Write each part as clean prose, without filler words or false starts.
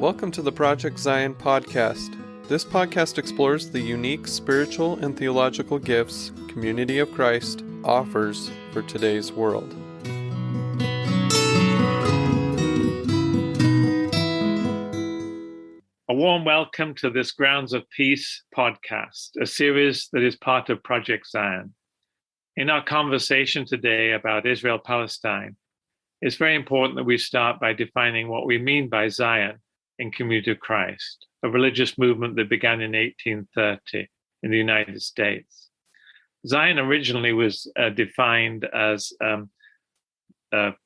Welcome to the Project Zion podcast. This podcast explores the unique spiritual and theological gifts Community of Christ offers for today's world. A warm welcome to this Grounds of Peace podcast, a series that is part of Project Zion. In our conversation today about Israel-Palestine, it's very important that we start by defining what we mean by Zion in Community of Christ, a religious movement that began in 1830 in the United States. Zion originally was defined as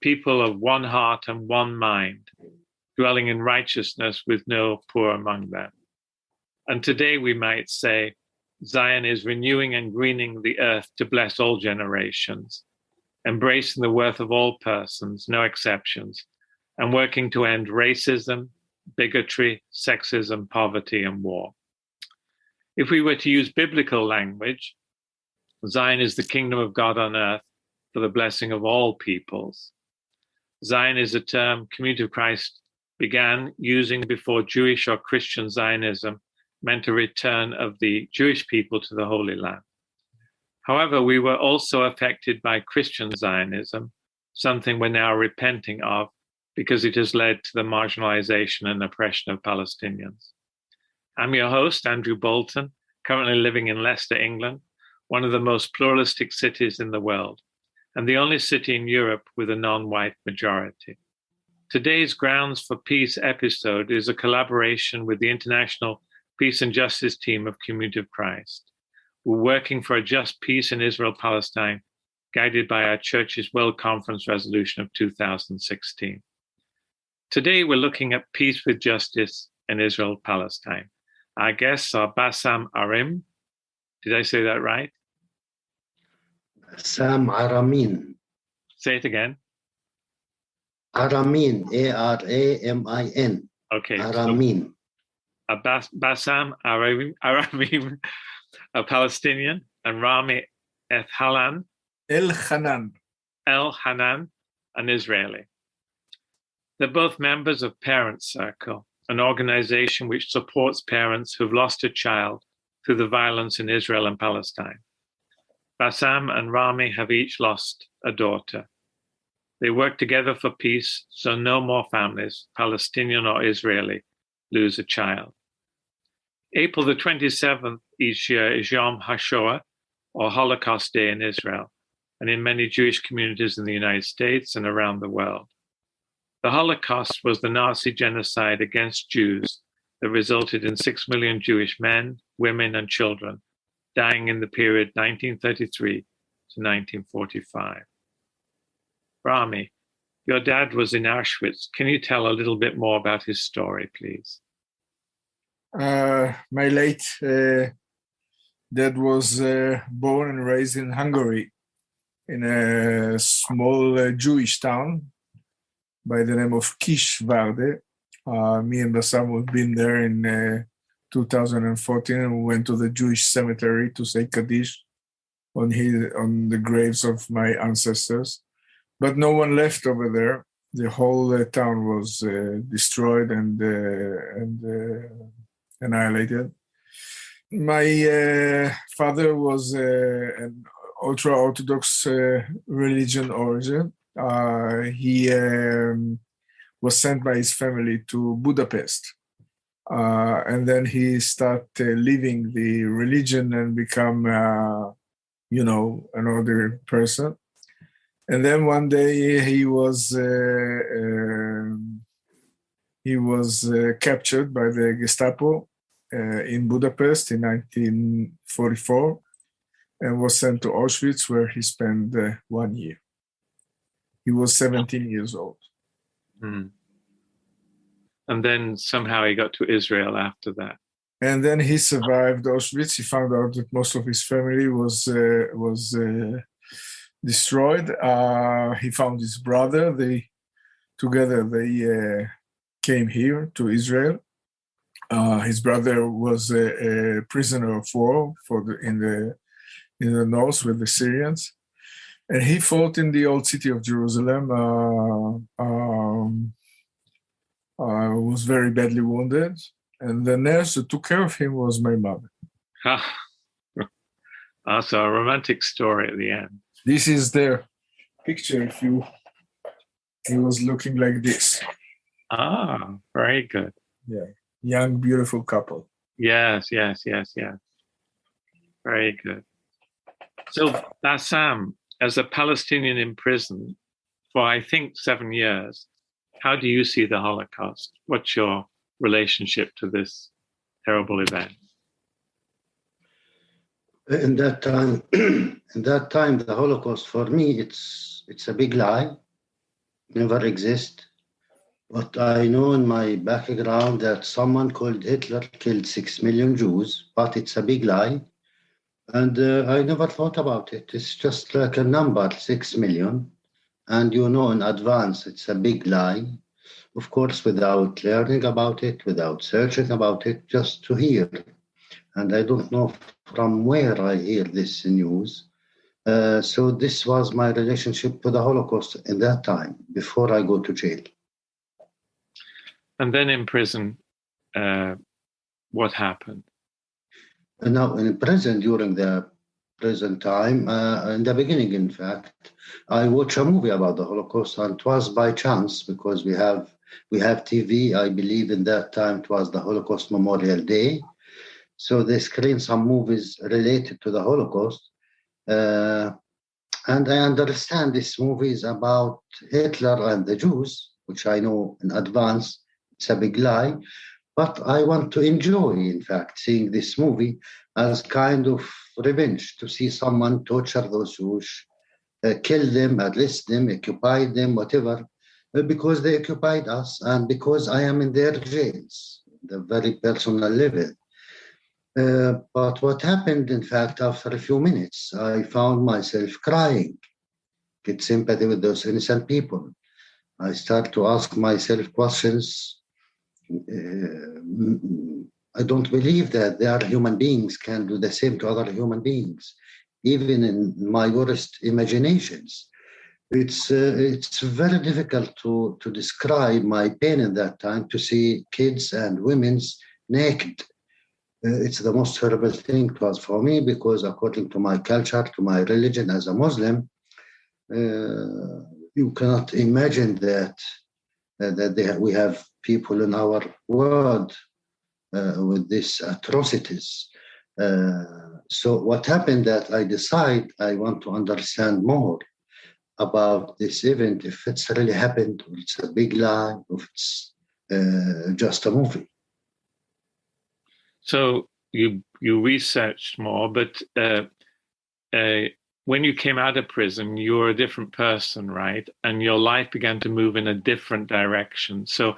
people of one heart and one mind, dwelling in righteousness with no poor among them. And today we might say, Zion is renewing and greening the earth to bless all generations, embracing the worth of all persons, no exceptions, and working to end racism, bigotry, sexism, poverty, and war. If we were to use biblical language, Zion is the kingdom of God on earth for the blessing of all peoples. Zion is a term Community of Christ began using before Jewish or Christian Zionism meant a return of the Jewish people to the Holy Land. However, we were also affected by Christian Zionism, something we're now repenting of because it has led to the marginalization and oppression of Palestinians. I'm your host, Andrew Bolton, currently living in Leicester, England, one of the most pluralistic cities in the world, and the only city in Europe with a non-white majority. Today's Grounds for Peace episode is a collaboration with the International Peace and Justice Team of Community of Christ. We're working for a just peace in Israel-Palestine, guided by our church's World Conference resolution of 2016. Today, we're looking at peace with justice in Israel-Palestine. Our guests are Bassam Aramin. Did I say that right? Bassam Aramin. Say it again. Aramin, A-R-A-M-I-N. Okay. Aramin. Bassam Aramin, a Palestinian, and Rami Elhanan, an Israeli. They're both members of Parents Circle, an organization which supports parents who've lost a child through the violence in Israel and Palestine. Bassam and Rami have each lost a daughter. They work together for peace, so no more families, Palestinian or Israeli, lose a child. April the 27th each year is Yom HaShoah, or Holocaust Day in Israel, and in many Jewish communities in the United States and around the world. The Holocaust was the Nazi genocide against Jews that resulted in 6 million Jewish men, women, and children dying in the period 1933 to 1945. Rami, your dad was in Auschwitz. Can you tell a little bit more about his story, please? My late dad was born and raised in Hungary, in a small Jewish town by the name of Kisvárde. Me and Bassam have been there in 2014, and we went to the Jewish cemetery to say Kaddish on the graves of my ancestors. But no one left over there. The whole town was destroyed and annihilated. My father was an ultra-Orthodox religion origin. He was sent by his family to Budapest. And then he started leaving the religion and become, another person. And then one day he was captured by the Gestapo in Budapest in 1944 and was sent to Auschwitz, where he spent 1 year. He was 17 years old. Mm. And then somehow he got to Israel after that. And then he survived Auschwitz. He found out that most of his family was destroyed. He found his brother. They came here to Israel. His brother was a prisoner of war in the north with the Syrians, and he fought in the old city of Jerusalem. was very badly wounded. And the nurse who took care of him was my mother. So a romantic story at the end. This is their picture. He was looking like this. Very good. Yeah, young, beautiful couple. Yes. Very good. So Bassam, as a Palestinian in prison for, I think, 7 years, how do you see the Holocaust? What's your relationship to this terrible event? In that time, the Holocaust for me, it's a big lie. Never exist. But I know in my background that someone called Hitler killed 6 million Jews, but it's a big lie. And I never thought about it. It's just like a number, 6 million. And you know in advance it's a big lie. Of course, without learning about it, without searching about it, just to hear. And I don't know from where I hear this news. So this was my relationship to the Holocaust in that time, before I go to jail. And then in prison, what happened? Now, in prison, during the prison time, in the beginning, in fact, I watched a movie about the Holocaust, and it was by chance because we have TV. I believe in that time it was the Holocaust Memorial Day. So they screened some movies related to the Holocaust. And I understand this movie is about Hitler and the Jews, which I know in advance it's a big lie. But I want to enjoy, in fact, seeing this movie as kind of revenge, to see someone torture those Jews, kill them, arrest them, occupy them, whatever, because they occupied us and because I am in their jails, the very personal level. But what happened, in fact, after a few minutes, I found myself crying, get sympathy with those innocent people. I start to ask myself questions. I don't believe that they are human beings can do the same to other human beings, even in my worst imaginations. It's very difficult to describe my pain in that time, to see kids and women naked. It's the most horrible thing it was for me, because according to my culture, to my religion as a Muslim, you cannot imagine that we have people in our world with these atrocities. So what happened that I decide I want to understand more about this event, if it's really happened, or it's a big lie, or if it's just a movie. So you researched more, but when you came out of prison, you were a different person, right? And your life began to move in a different direction. So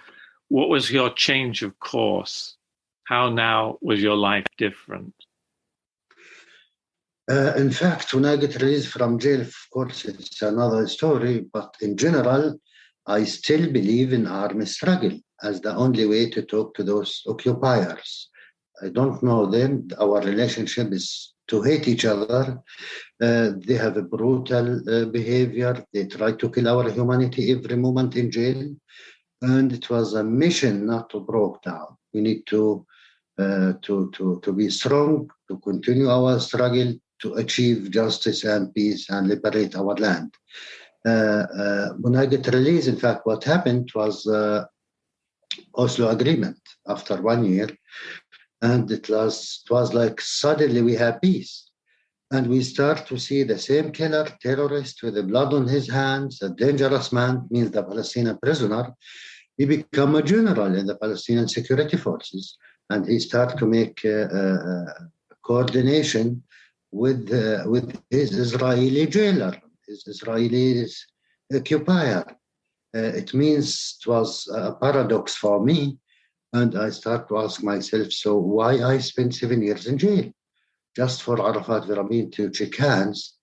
what was your change of course? How now was your life different? In fact, when I get released from jail, of course, it's another story. But in general, I still believe in armed struggle as the only way to talk to those occupiers. I don't know them. Our relationship is to hate each other. They have a brutal behavior. They try to kill our humanity every moment in jail. And it was a mission not to break down. We need to be strong, to continue our struggle, to achieve justice and peace and liberate our land. When I get released, in fact, what happened was Oslo Agreement after 1 year. And it was like suddenly we have peace. And we start to see the same killer, terrorist with the blood on his hands, a dangerous man, means the Palestinian prisoner. He became a general in the Palestinian security forces. And he started to make coordination with his Israeli jailer, his Israeli occupier. It means it was a paradox for me. And I start to ask myself, so why I spent 7 years in jail? Just for Arafat Rabin to shake hands.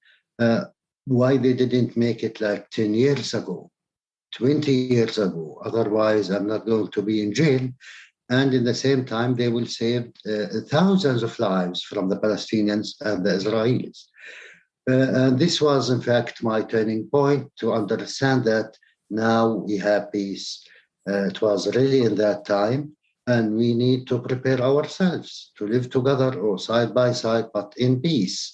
Why they didn't make it like 10 years ago, 20 years ago? Otherwise, I'm not going to be in jail. And in the same time, they will save thousands of lives from the Palestinians and the Israelis. And this was, in fact, my turning point to understand that now we have peace. It was really in that time, and we need to prepare ourselves to live together or side by side, but in peace.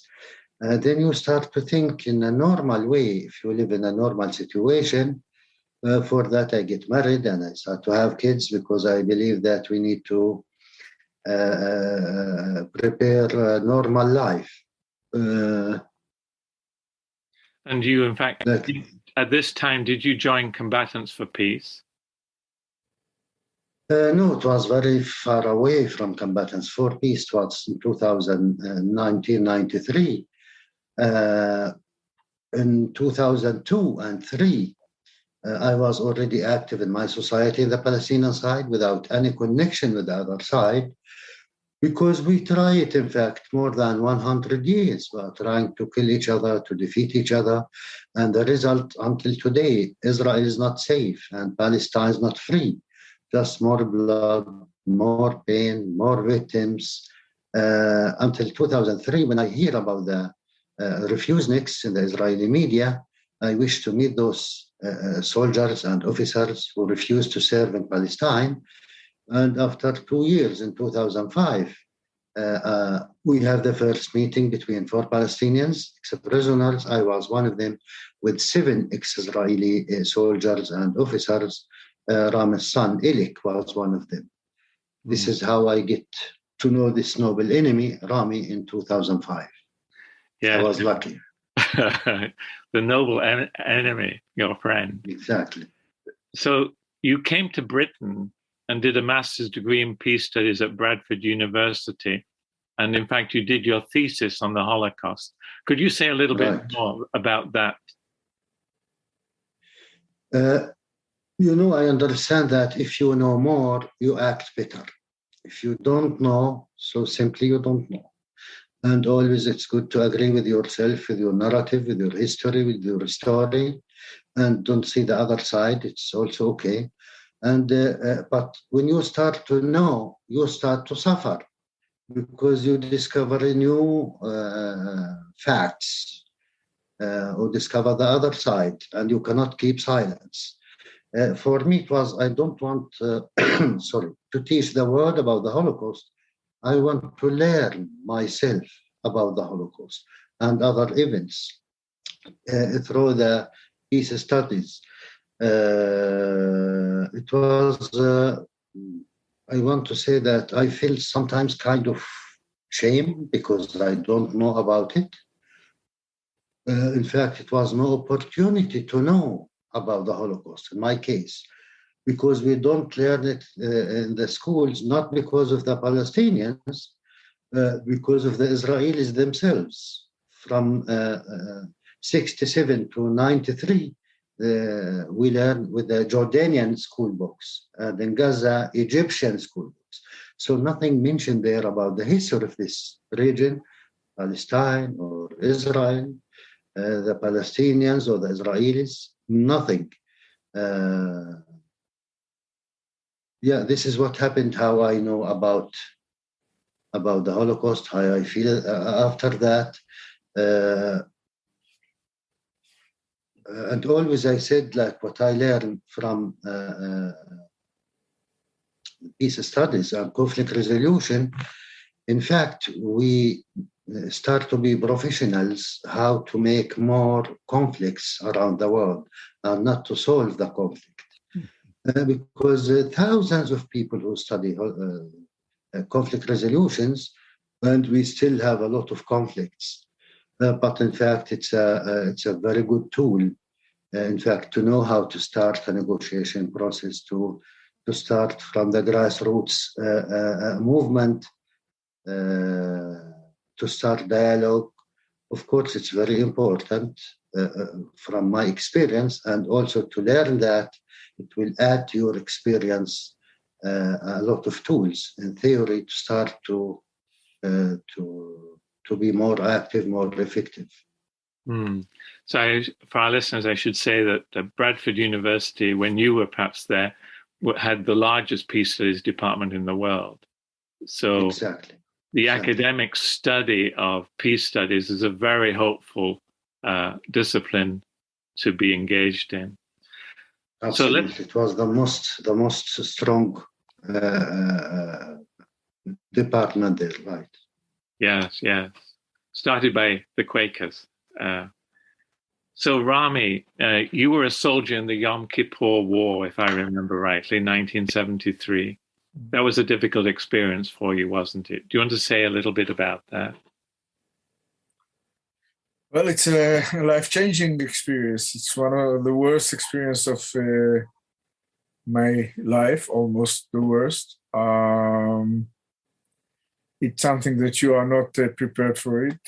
Then you start to think in a normal way. If you live in a normal situation, for that I get married and I start to have kids, because I believe that we need to prepare a normal life. And you, in fact, at this time, did you join Combatants for Peace? No, it was very far away from Combatants for Peace. It was in 1993. In 2002 and 3, I was already active in my society, in the Palestinian side, without any connection with the other side, because we tried, in fact, more than 100 years. We are trying to kill each other, to defeat each other. And the result, until today, Israel is not safe and Palestine is not free. Just more blood, more pain, more victims. Until 2003, when I hear about the refuseniks in the Israeli media, I wish to meet those soldiers and officers who refused to serve in Palestine. And after 2 years, in 2005, we had the first meeting between 4 Palestinians, ex-prisoners. I was one of them, with 7 ex-Israeli soldiers and officers. Rami's son, Elik, was one of them. This is how I get to know this noble enemy, Rami, in 2005. Yeah. I was lucky. The noble enemy, your friend. Exactly. So you came to Britain and did a master's degree in peace studies at Bradford University. And in fact, you did your thesis on the Holocaust. Could you say a little bit more about that? I understand that if you know more, you act better. If you don't know, so simply you don't know. And always it's good to agree with yourself, with your narrative, with your history, with your story, and don't see the other side. It's also okay. And but when you start to know, you start to suffer, because you discover new facts or discover the other side, and you cannot keep silence. For me, it was, I don't want to teach the world about the Holocaust. I want to learn myself about the Holocaust and other events through the peace studies. It was, I want to say that I feel sometimes kind of shame because I don't know about it. In fact, it was no opportunity to know about the Holocaust, in my case, because we don't learn it in the schools, not because of the Palestinians, because of the Israelis themselves. From 67 to 93, we learned with the Jordanian school books, and in Gaza, Egyptian school books. So nothing mentioned there about the history of this region, Palestine or Israel, the Palestinians or the Israelis, nothing. This is what happened, how I know about the Holocaust, how I feel after that. And always I said, like what I learned from peace studies and conflict resolution, in fact, we start to be professionals how to make more conflicts around the world and not to solve the conflict. Because thousands of people who study conflict resolutions, and we still have a lot of conflicts. But in fact, it's a very good tool. In fact, to know how to start a negotiation process, to start from the grassroots movement, to start dialogue. Of course, it's very important from my experience, and also to learn that it will add to your experience a lot of tools in theory to start to be more active, more effective. So for our listeners, I should say that Bradford University, when you were perhaps there, had the largest peace studies department in the world. So exactly. The academic study of peace studies is a very hopeful discipline to be engaged in. Absolutely. It was the most strong department there, right? Yes. Started by the Quakers. So Rami, you were a soldier in the Yom Kippur War, if I remember rightly, 1973. That was a difficult experience for you, wasn't it? Do you want to say a little bit about that? Well, it's a life-changing experience. It's one of the worst experiences of my life, almost the worst. It's something that you are not prepared for it.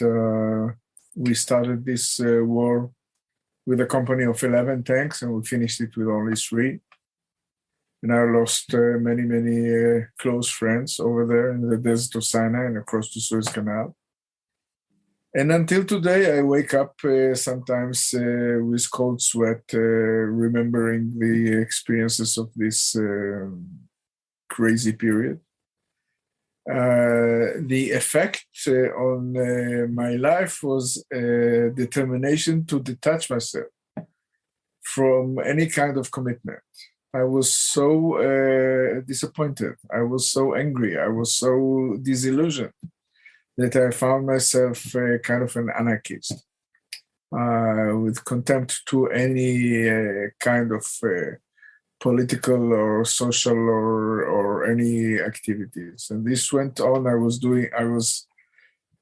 We started this war with a company of 11 tanks, and we finished it with only 3. And I lost many close friends over there in the desert of Sinai and across the Suez Canal. And until today, I wake up sometimes with cold sweat, remembering the experiences of this crazy period. The effect on my life was determination to detach myself from any kind of commitment. I was so disappointed. I was so angry. I was so disillusioned that I found myself kind of an anarchist, with contempt to any kind of political or social or any activities. And this went on. I was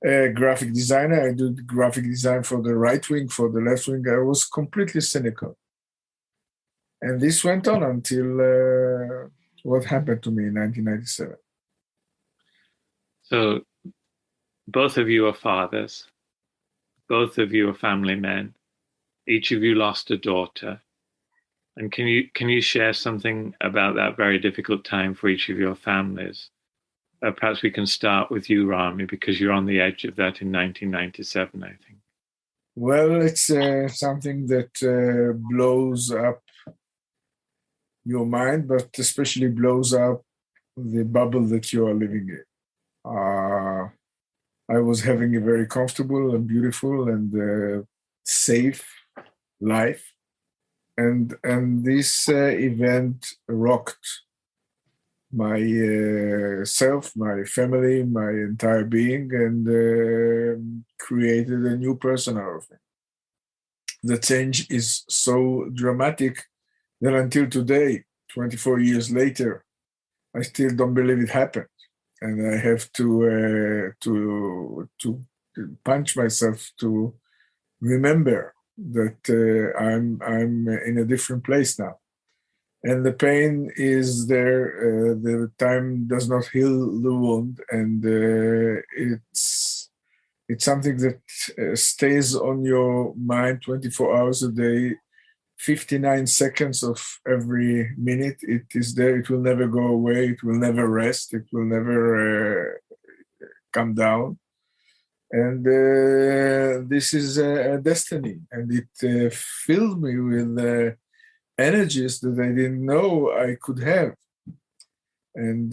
a graphic designer. I did graphic design for the right wing, for the left wing. I was completely cynical. And this went on until what happened to me in 1997. So both of you are fathers. Both of you are family men. Each of you lost a daughter. And can you share something about that very difficult time for each of your families? Perhaps we can start with you, Rami, because you're on the edge of that in 1997, I think. Well, it's something that blows up your mind, but especially blows up the bubble that you are living in. I was having a very comfortable and beautiful and safe life. And this event rocked my self, my family, my entire being, and created a new person out of me. The change is so dramatic that until today, 24 years later, I still don't believe it happened, and I have to punch myself to remember that I'm in a different place now, and the pain is there. The time does not heal the wound, and it's something that stays on your mind 24 hours a day, 59 seconds of every minute. It is there. It will never go away. It will never rest. It will never come down. And this is a destiny, and it filled me with energies that I didn't know I could have. And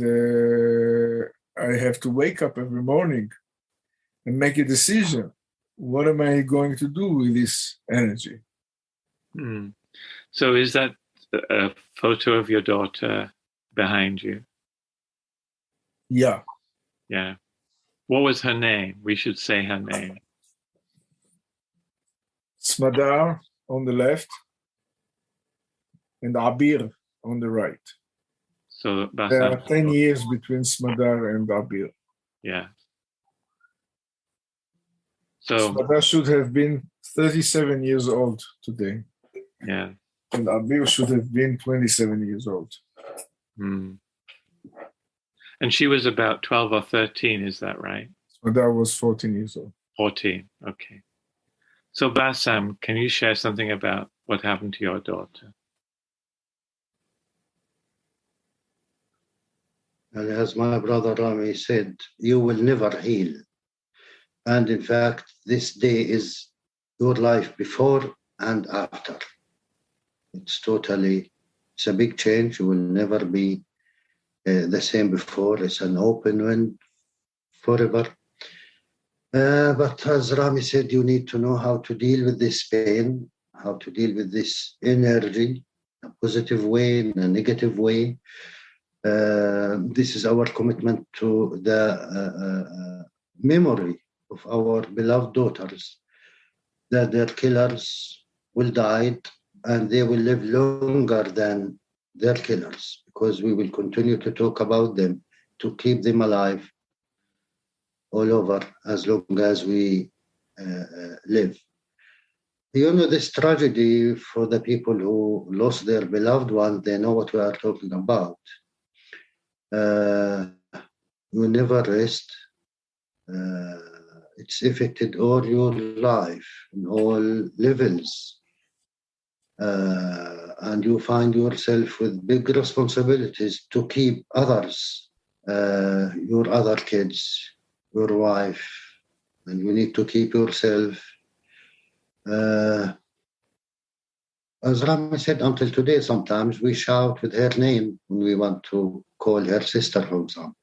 I have to wake up every morning and make a decision. What am I going to do with this energy? Mm. So is that a photo of your daughter behind you? Yeah. Yeah. What was her name? We should say her name. Smadar on the left and Abir on the right. So there are 10 years between Smadar and Abir. Yeah. So Smadar should have been 37 years old today. Yeah. And Abir should have been 27 years old. Mm. And she was about 12 or 13, is that right? Smadar was 14 years old. 14, okay. So Bassam, can you share something about what happened to your daughter? And as my brother Rami said, you will never heal. And in fact, this day is your life before and after. It's a big change. You will never be the same before. It's an open wound forever. But as Rami said, you need to know how to deal with this pain, how to deal with this energy, a positive way, in a negative way. This is our commitment to the memory of our beloved daughters, that their killers will die and they will live longer than their killers, because we will continue to talk about them, to keep them alive all over as long as we live. You know, this tragedy for the people who lost their beloved one, they know what we are talking about. You never rest. It's affected all your life in all levels. And you find yourself with big responsibilities to keep others, your other kids, your wife, and you need to keep yourself. As Rami said, until today, sometimes we shout with her name when we want to call her sister, for example.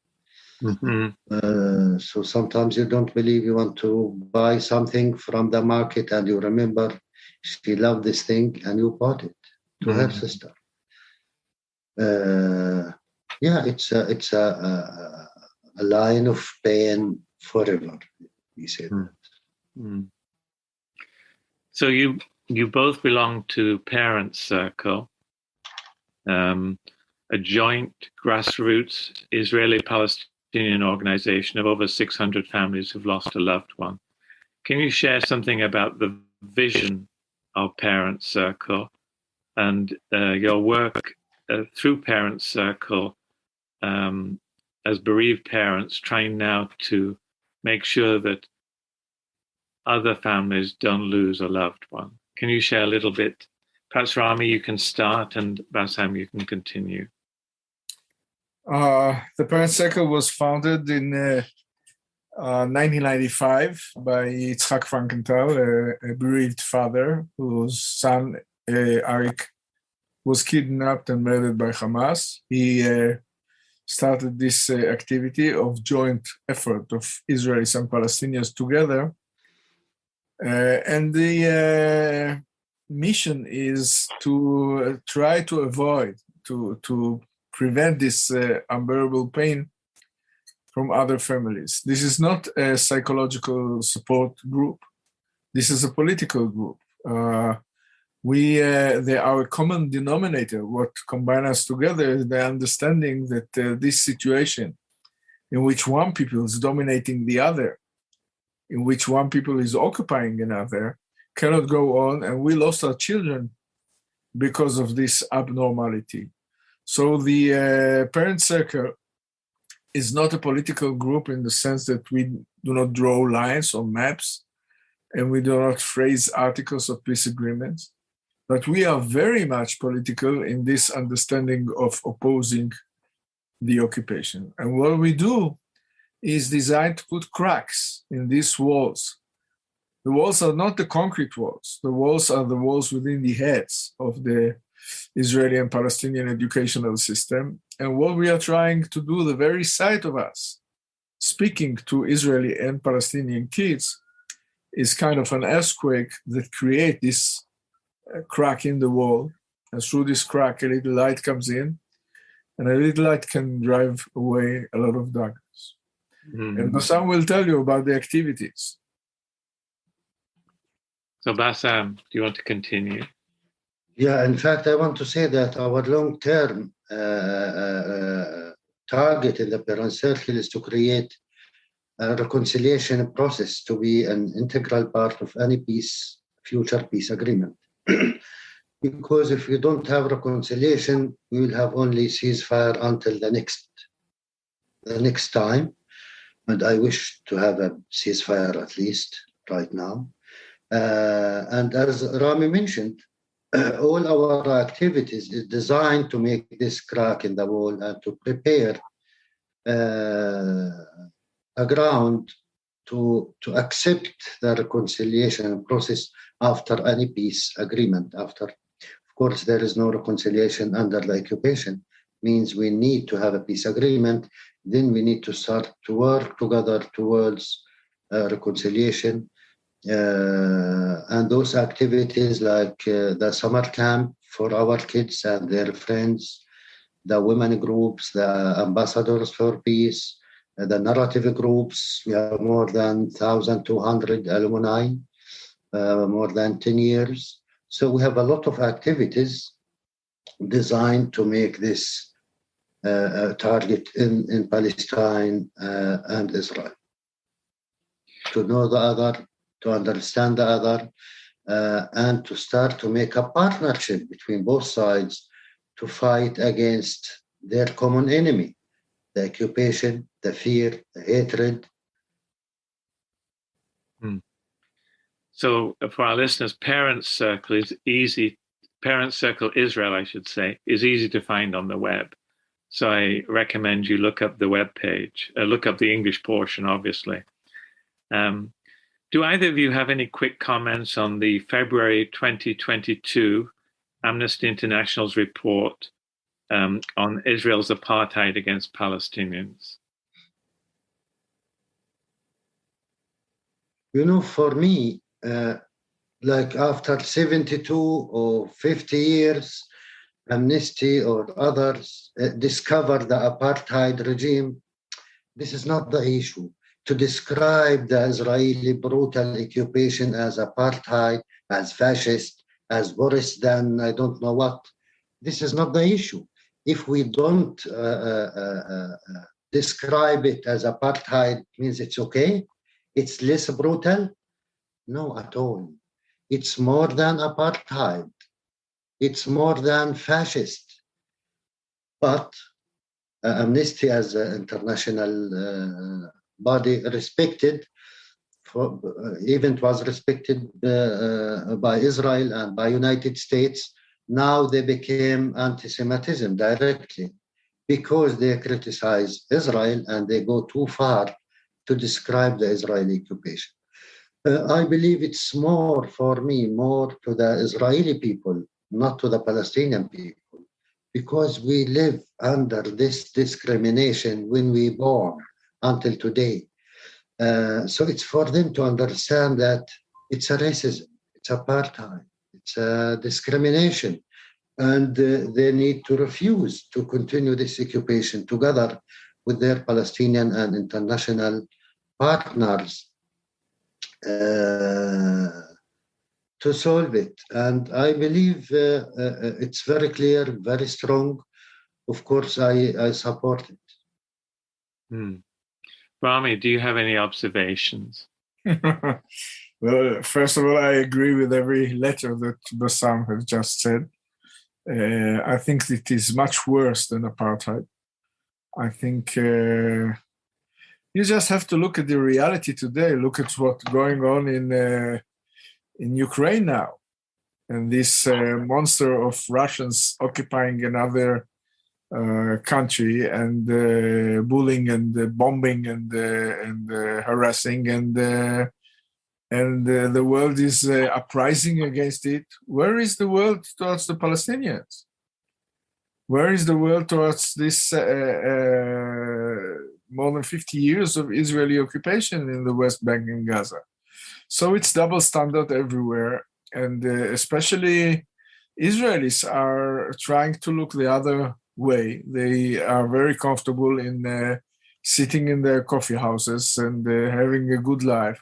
Mm-hmm. So sometimes you don't believe, you want to buy something from the market and you remember she loved this thing and you bought it to her sister. It's a line of pain forever, he said. So you both belong to Parents Circle, a joint grassroots Israeli-Palestinian organization of over 600 families who've lost a loved one. Can you share something about the vision of Parents Circle and your work through Parents Circle as bereaved parents, trying now to make sure that other families don't lose a loved one? Can you share a little bit? Perhaps Rami, you can start, and Bassam, you can continue. The Parents Circle was founded in 1995 by Yitzhak Frankenthal, a bereaved father whose son, Arik, was kidnapped and murdered by Hamas. He started this activity of joint effort of Israelis and Palestinians together. And the mission is to try to avoid, to prevent this unbearable pain from other families. This is not a psychological support group. This is a political group. They are a common denominator. What combines us together is the understanding that this situation in which one people is dominating the other, in which one people is occupying another, cannot go on, and we lost our children because of this abnormality. So the Parents Circle is not a political group in the sense that we do not draw lines or maps, and we do not phrase articles of peace agreements, but we are very much political in this understanding of opposing the occupation. And what we do is designed to put cracks in these walls. The walls are not the concrete walls. The walls are the walls within the heads of the Israeli and Palestinian educational system. And what we are trying to do, the very sight of us speaking to Israeli and Palestinian kids, is kind of an earthquake that creates this crack in the wall. And through this crack, a little light comes in, and a little light can drive away a lot of darkness. And Bassam will tell you about the activities. So Bassam, do you want to continue? Yeah, in fact, I want to say that our long-term target in the Parents Circle is to create a reconciliation process to be an integral part of any future peace agreement. Because if we don't have reconciliation, we will have only ceasefire until the next time. And I wish to have a ceasefire at least right now. And as Rami mentioned, all our activities is designed to make this crack in the wall and to prepare a ground to accept the reconciliation process after any peace agreement. After, of course, there is no reconciliation under the occupation, means we need to have a peace agreement. Then we need to start to work together towards reconciliation. And those activities like the summer camp for our kids and their friends, the women groups, the ambassadors for peace, the narrative groups. We have more than 1,200 alumni, more than 10 years. So we have a lot of activities designed to make this target in Palestine and Israel. To know the other, to understand the other, and to start to make a partnership between both sides to fight against their common enemy, the occupation, the fear, the hatred. So for our listeners, Parent Circle Israel, I should say, is easy to find on the web. So I recommend you look up the web page, look up the English portion, obviously. Do either of you have any quick comments on the February 2022 Amnesty International's report on Israel's apartheid against Palestinians? You know, for me, like after 72 or 50 years, Amnesty or others discover the apartheid regime. This is not the issue. To describe the Israeli brutal occupation as apartheid, as fascist, as worse than I don't know what, this is not the issue. If we don't describe it as apartheid, means it's okay, it's less brutal? No, at all. It's more than apartheid. It's more than fascist. But Amnesty as an international body respected, even was respected by Israel and by United States. Now they became anti-Semitism directly because they criticize Israel and they go too far to describe the Israeli occupation. I believe it's more, for me, more to the Israeli people, not to the Palestinian people, because we live under this discrimination when we born until today. So it's for them to understand that it's a racism, it's apartheid, it's a discrimination, and they need to refuse to continue this occupation together with their Palestinian and international partners to solve it. And I believe it's very clear, very strong. Of course, I support it. Rami, do you have any observations? Well, first of all, I agree with every letter that Bassam has just said. I think it is much worse than apartheid. I think you just have to look at the reality today. Look at what's going on in Ukraine now, and this monster of Russians occupying another country and bullying and bombing and harassing, and the world is uprising against it. Where is the world towards the Palestinians? Where is the world towards this more than 50 years of Israeli occupation in the West Bank and Gaza? So it's double standard everywhere, and especially Israelis are trying to look the other way. They are very comfortable in sitting in their coffee houses and having a good life,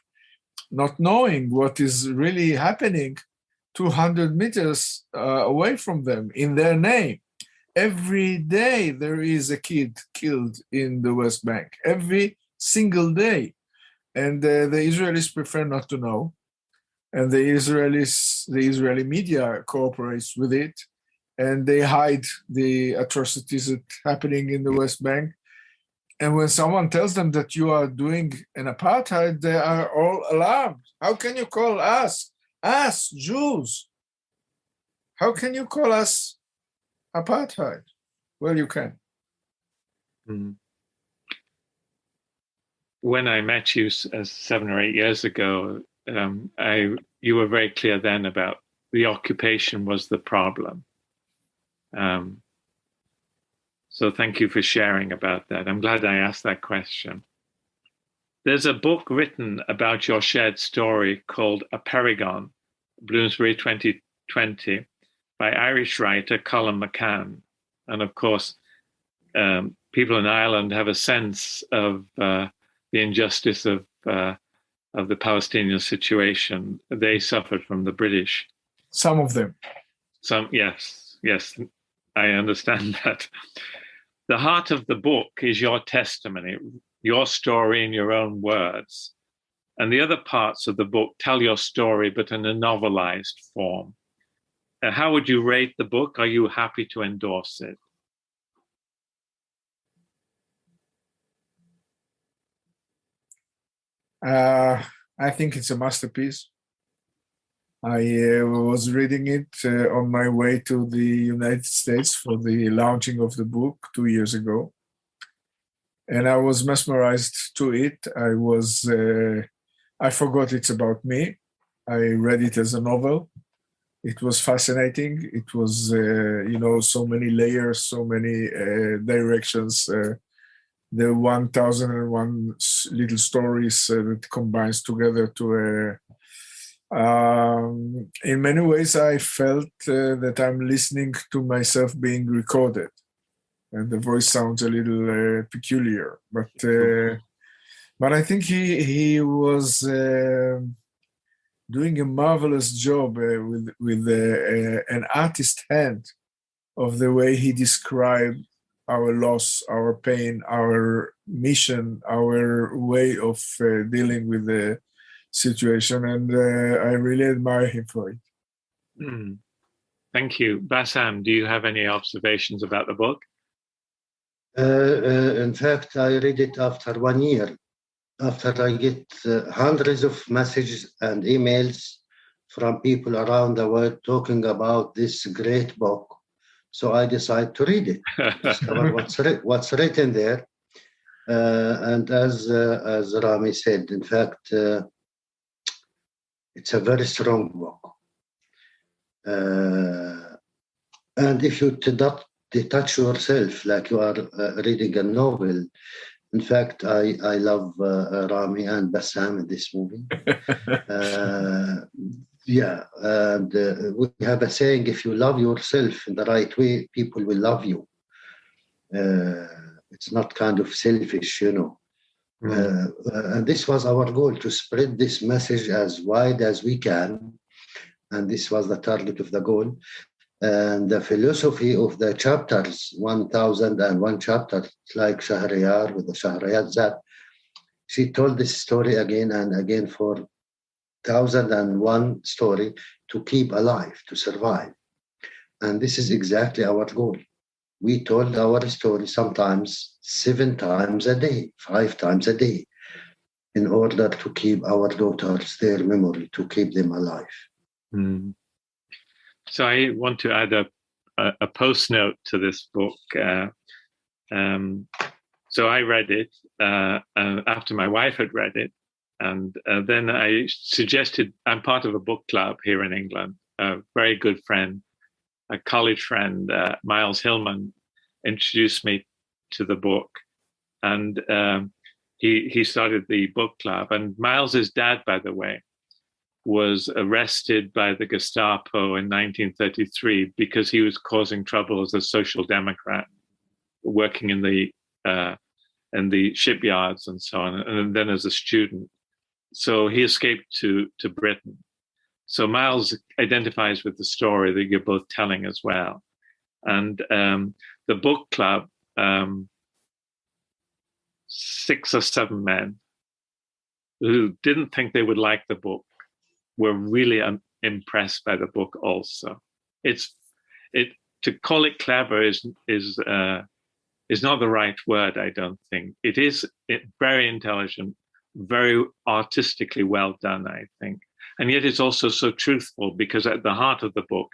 not knowing what is really happening 200 meters away from them in their name. Every day there is a kid killed in the West Bank, every single day. And the Israelis prefer not to know. And the Israeli media cooperates with it. And they hide the atrocities that are happening in the West Bank. And when someone tells them that you are doing an apartheid, they are all alarmed. How can you call us Jews? How can you call us apartheid? Well, you can. When I met you 7 or 8 years ago, you were very clear then about the occupation was the problem. So thank you for sharing about that. I'm glad I asked that question. There's a book written about your shared story called A Paragon, Bloomsbury 2020, by Irish writer Colm McCann. And of course, people in Ireland have a sense of the injustice of the Palestinian situation. They suffered from the British. Some of them. Yes, I understand that. The heart of the book is your testimony, your story in your own words. And the other parts of the book tell your story, but in a novelized form. How would you rate the book? Are you happy to endorse it? I think it's a masterpiece. I was reading it on my way to the United States for the launching of the book 2 years ago. And I was mesmerized to it. I forgot it's about me. I read it as a novel. It was fascinating. It was, so many layers, so many directions. The 1001 little stories that combines together to in many ways, I felt that I'm listening to myself being recorded, and the voice sounds a little peculiar. But I think he was doing a marvelous job with an artist hand of the way he described our loss, our pain, our mission, our way of dealing with the situation, and I really admire him for it. Thank you. Bassam, do you have any observations about the book? In fact, I read it after 1 year, after I get hundreds of messages and emails from people around the world talking about this great book. So I decided to read it, discover what's written there. And as Rami said, in fact, it's a very strong book. And if you detach yourself like you are reading a novel, in fact, I love Rami and Bassam in this movie. And we have a saying, if you love yourself in the right way, people will love you. It's not kind of selfish, And this was our goal, to spread this message as wide as we can. And this was the target of the goal. And the philosophy of the chapters, 1001 chapters, like Shahriyar with the Shahriyat Zat, she told this story again and again for 1001 story to keep alive, to survive. And this is exactly our goal. We told our story sometimes 7 times a day, 5 times a day, in order to keep our daughters, their memory, to keep them alive. So I want to add a post note to this book. So I read it after my wife had read it. And then I suggested, I'm part of a book club here in England. A very good friend, a college friend, Miles Hillman, introduced me to the book. And he started the book club. And Miles's dad, by the way, was arrested by the Gestapo in 1933 because he was causing trouble as a social democrat, working in the shipyards and so on, and then as a student. So he escaped to Britain. So Miles identifies with the story that you're both telling as well. And the book club, 6 or 7 men who didn't think they would like the book were really impressed by the book also. To call it clever is not the right word, I don't think. It is very intelligent, very artistically well done, I think. And yet it's also so truthful, because at the heart of the book,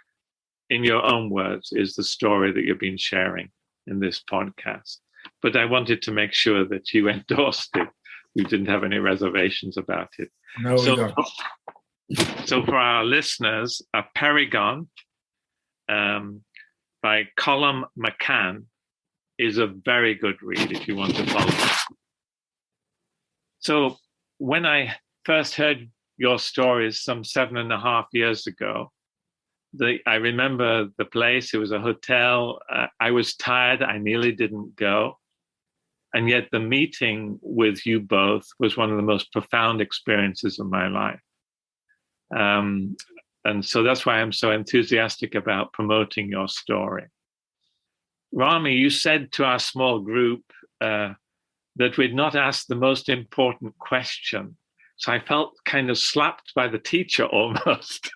in your own words, is the story that you've been sharing in this podcast. But I wanted to make sure that you endorsed it. You didn't have any reservations about it. No, we don't. So for our listeners, A Paragon by Colm McCann is a very good read if you want to follow it. So when I first heard your stories some 7.5 years ago, I remember the place. It was a hotel. I was tired. I nearly didn't go. And yet the meeting with you both was one of the most profound experiences of my life. And so that's why I'm so enthusiastic about promoting your story. Rami, you said to our small group that we'd not asked the most important question. So I felt kind of slapped by the teacher almost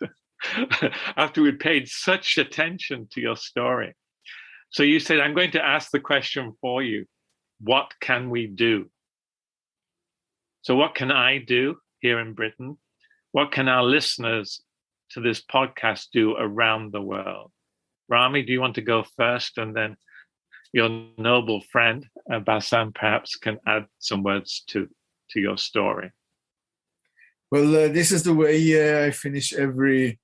after we'd paid such attention to your story. So you said, I'm going to ask the question for you. What can we do? So what can I do here in Britain? What can our listeners to this podcast do around the world? Rami, do you want to go first? And then your noble friend, Bassam, perhaps can add some words to your story. Well, this is the way I finish every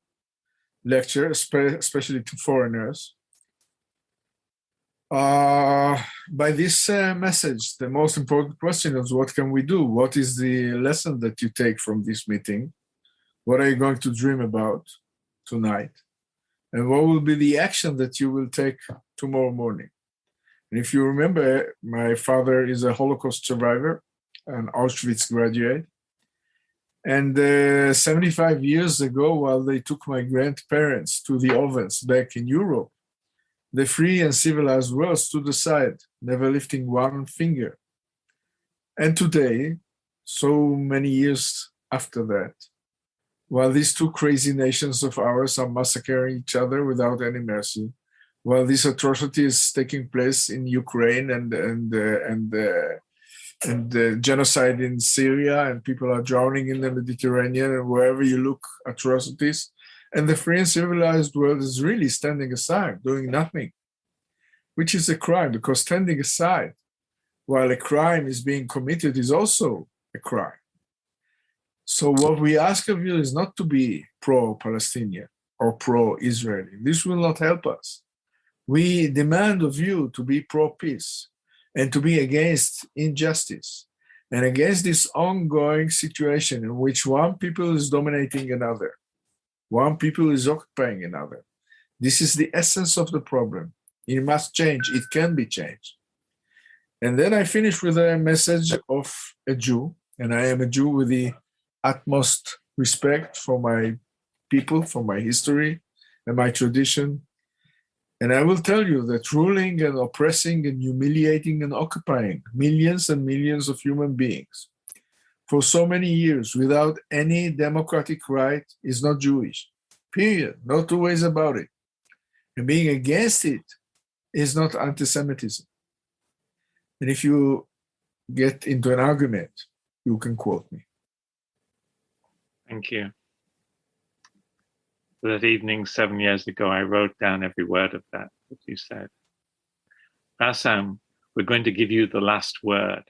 lecture, especially to foreigners. By this message, the most important question is, what can we do? What is the lesson that you take from this meeting? What are you going to dream about tonight? And what will be the action that you will take tomorrow morning? And if you remember, my father is a Holocaust survivor, an Auschwitz graduate. And 75 years ago, while they took my grandparents to the ovens back in Europe, the free and civilized world stood aside, never lifting one finger. And today, so many years after that, while these two crazy nations of ours are massacring each other without any mercy, while this atrocity is taking place in Ukraine and genocide in Syria, and people are drowning in the Mediterranean, and wherever you look, atrocities, and the free and civilized world is really standing aside, doing nothing, which is a crime, because standing aside while a crime is being committed is also a crime. So what we ask of you is not to be pro-Palestinian or pro-Israeli. This will not help us. We demand of you to be pro-peace and to be against injustice and against this ongoing situation in which one people is dominating another. One people is occupying another. This is the essence of the problem. It must change. It can be changed. And then I finish with a message of a Jew, and I am a Jew with the utmost respect for my people, for my history and my tradition. And I will tell you that ruling and oppressing and humiliating and occupying millions and millions of human beings for so many years without any democratic right is not Jewish, period. No two ways about it. And being against it is not anti-Semitism. And if you get into an argument, you can quote me. Thank you. That evening 7 years ago, I wrote down every word of that you said. Bassam, we're going to give you the last word.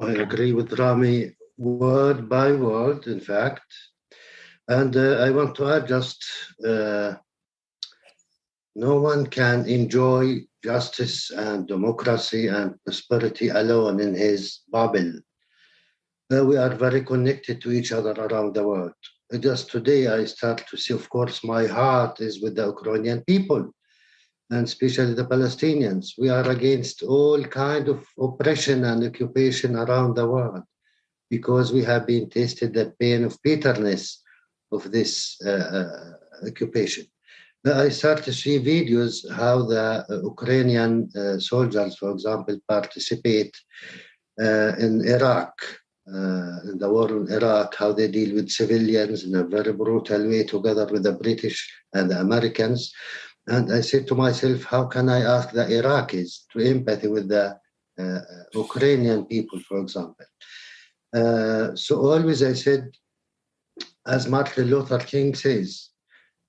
I agree with Rami word by word, in fact. And I want to add just, no one can enjoy justice and democracy and prosperity alone in his bubble. We are very connected to each other around the world. Just today, I start to see, of course, my heart is with the Ukrainian people, and especially the Palestinians. We are against all kind of oppression and occupation around the world because we have been tasted the pain of bitterness of this occupation. I start to see videos how the Ukrainian soldiers, for example, participate in Iraq, in the war in Iraq, how they deal with civilians in a very brutal way together with the British and the Americans. And I said to myself, how can I ask the Iraqis to empathy with the Ukrainian people, for example? So always I said, as Martin Luther King says,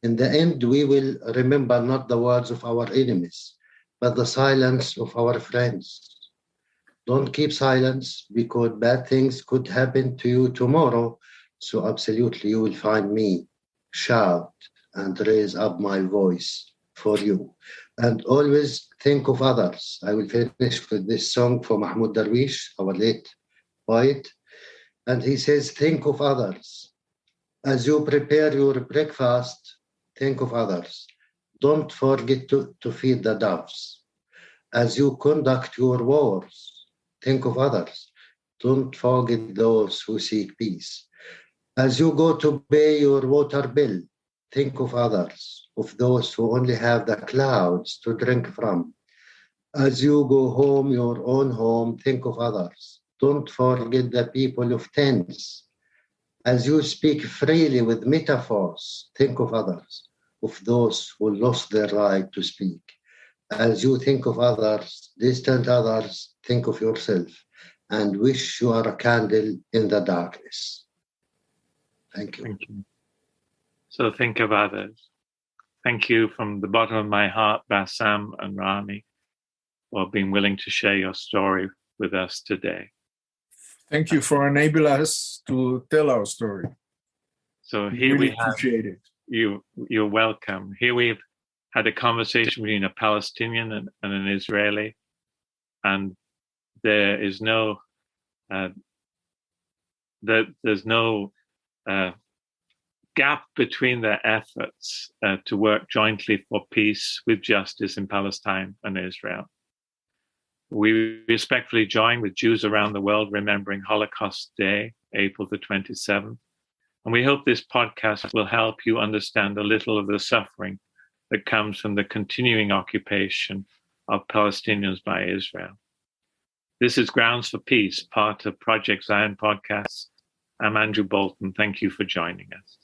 in the end, we will remember not the words of our enemies, but the silence of our friends. Don't keep silence, because bad things could happen to you tomorrow. So absolutely, you will find me, shout and raise up my voice for you. And always think of others. I will finish with this song for Mahmoud Darwish, our late poet. And he says, think of others. As you prepare your breakfast, think of others. Don't forget to feed the doves. As you conduct your wars, think of others. Don't forget those who seek peace. As you go to pay your water bill, think of others, of those who only have the clouds to drink from. As you go home, your own home, think of others. Don't forget the people of tents. As you speak freely with metaphors, think of others, of those who lost their right to speak. As you think of others, distant others, think of yourself and wish you are a candle in the darkness. Thank you. Thank you. So think of others. Thank you from the bottom of my heart, Bassam and Rami, for being willing to share your story with us today. Thank you for enabling us to tell our story. So here really we have appreciate it. you're welcome. Here we've had a conversation between a Palestinian and an Israeli, and there is no there's no gap between their efforts to work jointly for peace with justice in Palestine and Israel. We respectfully join with Jews around the world remembering Holocaust Day, April the 27th. And we hope this podcast will help you understand a little of the suffering that comes from the continuing occupation of Palestinians by Israel. This is Grounds for Peace, part of Project Zion podcast. I'm Andrew Bolton. Thank you for joining us.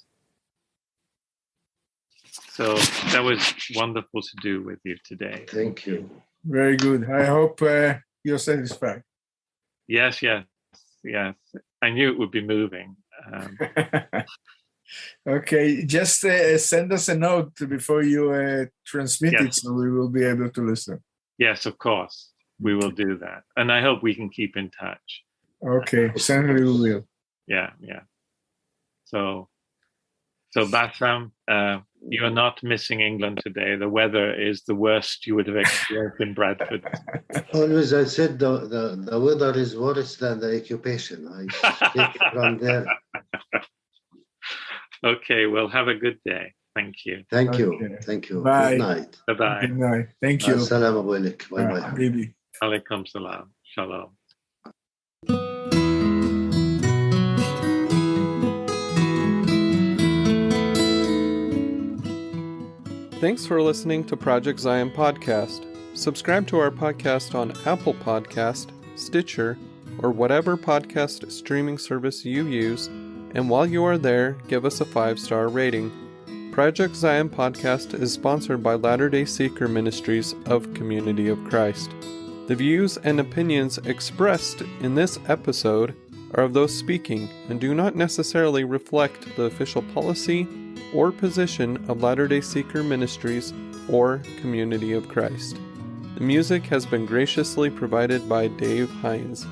So that was wonderful to do with you today. Thank you. Very good. I hope you're satisfied. Yes. I knew it would be moving. Okay, just send us a note before you transmit it, so we will be able to listen. Yes, of course. We will do that. And I hope we can keep in touch. Okay, certainly we will. Yeah. So Bassam, you are not missing England today. The weather is the worst you would have experienced in Bradford. Always I said the weather is worse than the occupation. I speak from there. Okay, well, have a good day. Thank you. Thank you. Okay. Thank you. Bye. Good night. Bye-bye. Good night. Thank you. Assalamu alaikum. Bye-bye. Habibi. Alaikum salam. Shalom. Thanks for listening to Project Zion Podcast. Subscribe to our podcast on Apple Podcast, Stitcher, or whatever podcast streaming service you use, and while you are there, give us a 5-star rating. Project Zion Podcast is sponsored by Latter-day Seeker Ministries of Community of Christ. The views and opinions expressed in this episode are of those speaking and do not necessarily reflect the official policy or position of Latter-day Seeker Ministries or Community of Christ. The music has been graciously provided by Dave Hines.